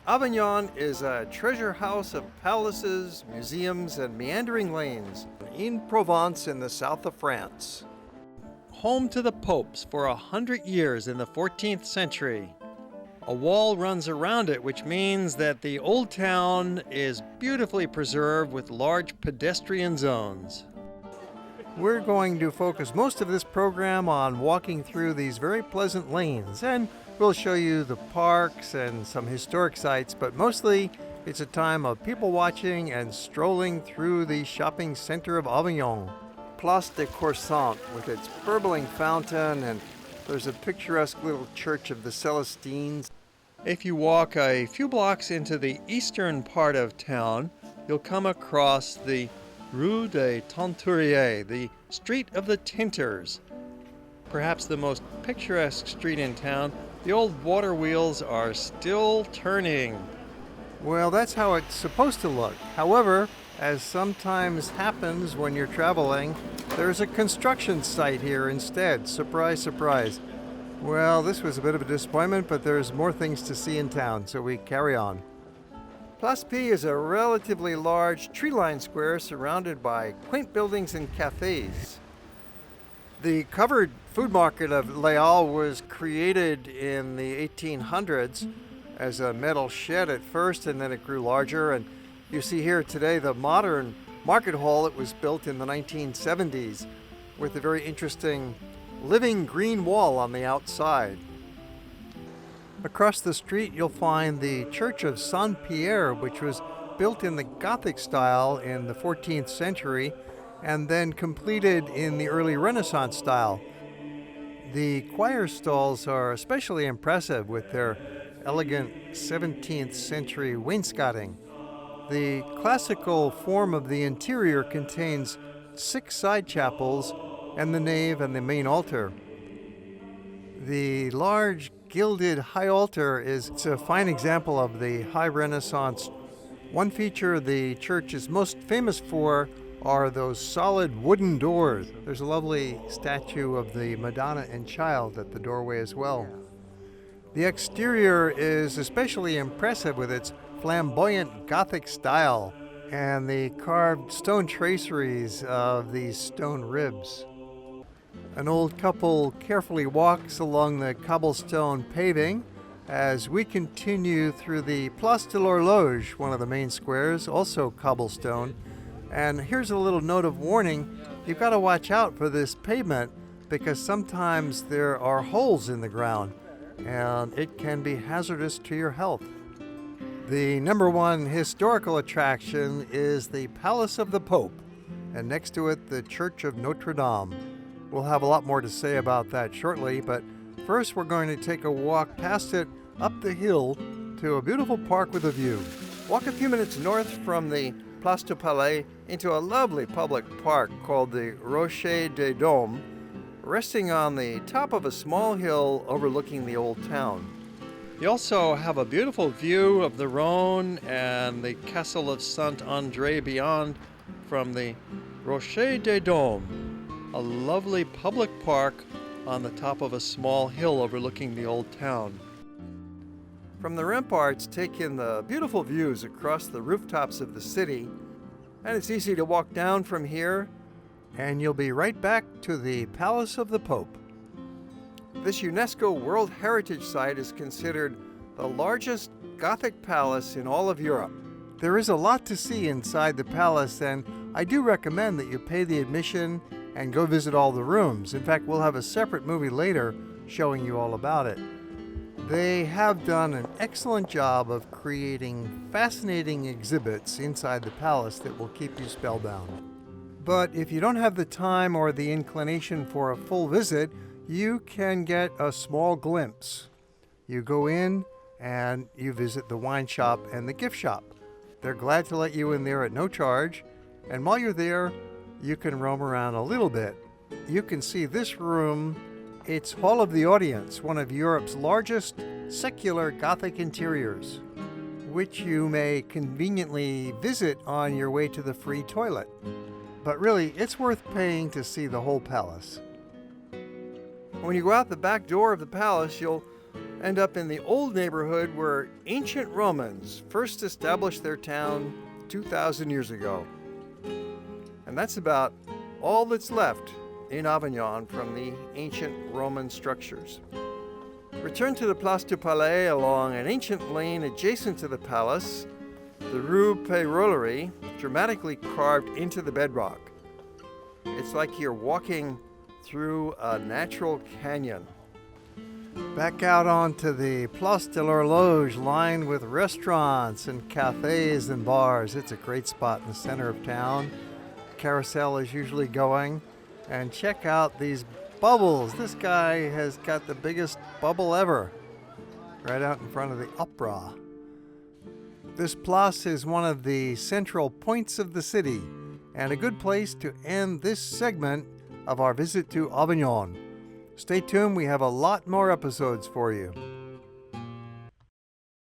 Avignon is a treasure house of palaces, museums, and meandering lanes. In Provence in the south of France. Home to the popes for 100 years in the 14th century. A wall runs around it, which means that the old town is beautifully preserved with large pedestrian zones. We're going to focus most of this program on walking through these very pleasant lanes, and we'll show you the parks and some historic sites, but mostly it's a time of people watching and strolling through the shopping center of Avignon. Place de Coursant with its burbling fountain, and there's a picturesque little church of the Celestines. If you walk a few blocks into the eastern part of town, you'll come across the Rue De Tom Torre, the street of the tinters. Perhaps the most picturesque street in town. The old water wheels are still turning. Well, that's how it's supposed to look. However, as sometimes happens when you're traveling, there's a construction site here instead. Surprise, surprise. Well, this was a bit of a disappointment, but there's more things to see in town, so we carry on. Place P is a relatively large tree-lined square surrounded by quaint buildings and cafes. The covered food market of Les Halles was created in the 1800s as a metal shed at first, and then it grew larger. And you see here today the modern market hall. It was built in the 1970s with a very interesting living green wall on the outside. Across the street you'll find the Church of Son Pierre, which was built in the Gothic style in the 14th century and then completed in the early Renaissance style. The choir stalls are especially impressive with their elegant 17th century wainscoting. The classical form of the interior contains 6 side chapels and the nave and the main altar. The large gilded high altar is a fine example of the high Renaissance. One feature the church is most famous for are those solid wooden doors. There's a lovely statue of the Madonna and Child at the doorway as well. The exterior is especially impressive with its flamboyant Gothic style and the carved stone traceries of these stone ribs. An old couple carefully walks along the cobblestone paving as we continue through the Place de l'Horloge, one of the main squares, also cobblestone. And here's a little note of warning. You've got to watch out for this pavement because sometimes there are holes in the ground and it can be hazardous to your health. The number one historical attraction is the Palace of the Pope, and next to it, the Church of Notre Dame. We'll have a lot more to say about that shortly, but first we're going to take a walk past it up the hill to a beautiful park with a view. Walk a few minutes north from the Place du Palais into a lovely public park called the Rocher des Doms, resting on the top of a small hill overlooking the old town. You also have a beautiful view of the Rhone and the Castle of Saint-André beyond from the Rocher des Doms, a lovely public park on the top of a small hill overlooking the old town. From the ramparts, take in the beautiful views across the rooftops of the city, and it's easy to walk down from here, and you'll be right back to the Palace of the Pope. This UNESCO World Heritage Site is considered the largest Gothic palace in all of Europe. There is a lot to see inside the palace, and I do recommend that you pay the admission and go visit all the rooms. In fact, we'll have a separate movie later showing you all about it. They have done an excellent job of creating fascinating exhibits inside the palace that will keep you spellbound. But if you don't have the time or the inclination for a full visit, you can get a small glimpse. You go in and you visit the wine shop and the gift shop. They're glad to let you in there at no charge, and while you're there, you can roam around a little bit. You can see this room. It's Hall of the Audience, one of Europe's largest secular Gothic interiors, which you may conveniently visit on your way to the free toilet. But really, it's worth paying to see the whole palace. When you go out the back door of the palace, you'll End up in the old neighborhood where ancient Romans first established their town 2,000 years ago. And that's about all that's left in Avignon from the ancient Roman structures. Return to the Place du Palais along an ancient lane adjacent to the palace, the Rue Peyrolerie, dramatically carved into the bedrock. It's like you're walking through a natural canyon. Back out onto the Place de l'Horloge, lined with restaurants and cafes and bars. It's a great spot in the center of town. Carousel is usually going. And check out these bubbles. This guy has got the biggest bubble ever, right out in front of the opera. This place is one of the central points of the city, and a good place to end this segment of our visit to Avignon. Stay tuned, we have a lot more episodes for you.